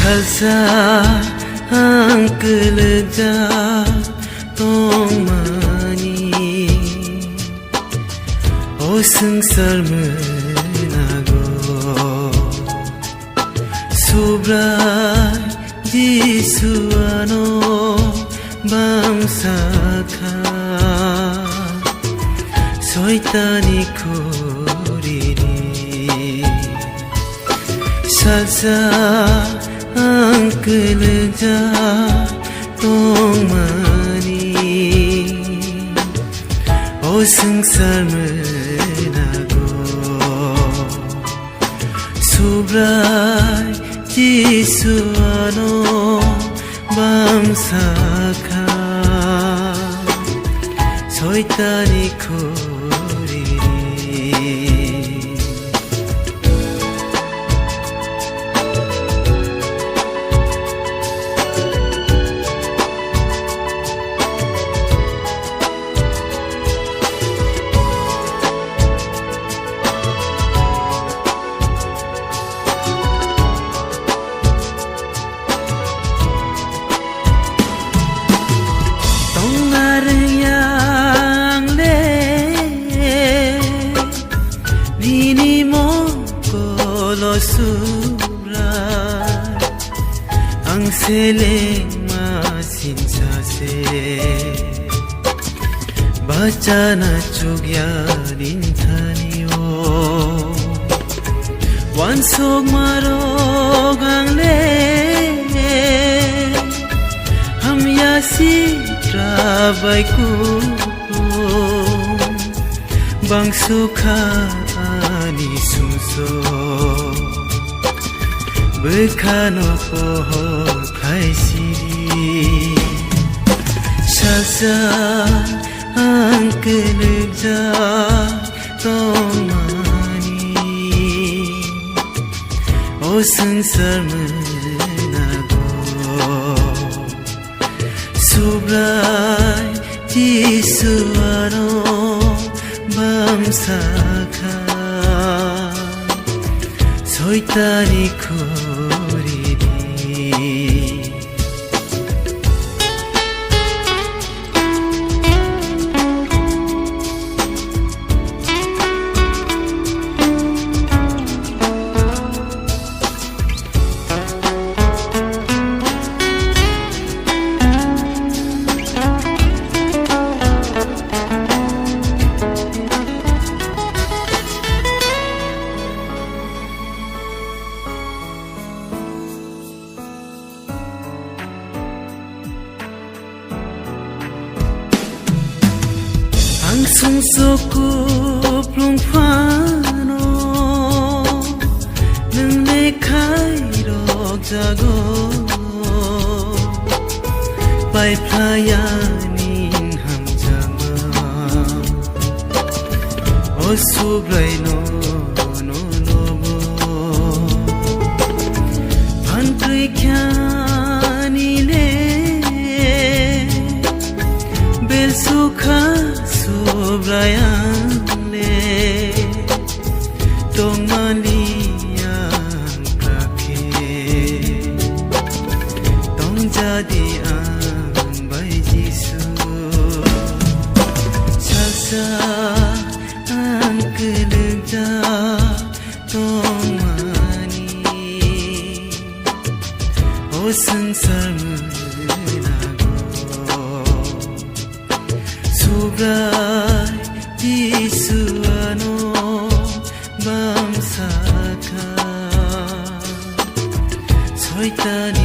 살살 안 끌자 똥만이 오승설문 하고 수브라 지수아노 밤사카 소이타니 코리리 살살 안 끌자 똥만이 오승설문 하고 수브라이 지수아노 밤사카 소이타니 코리리 ang seleng masin chase bachana chugya din thaniyo wansok marog ang le ham yasi trabai ku bang sukha ani suso Bekano pohon kaisiri Salsa ang kelebja tomani O sansar menago Subrai jisuano bamsaka Soitani 코리리 Ang sungsok plong pano nang nekairok jago pai playanin hamjama o subrai no lobo pantui khyani le bel sukha Sobrayane Tongmaliang prake Tongjadi ang bay Jisu Salsa ang kelebja Tongmani O sansar menago Subrai jisuano bamsaka soitan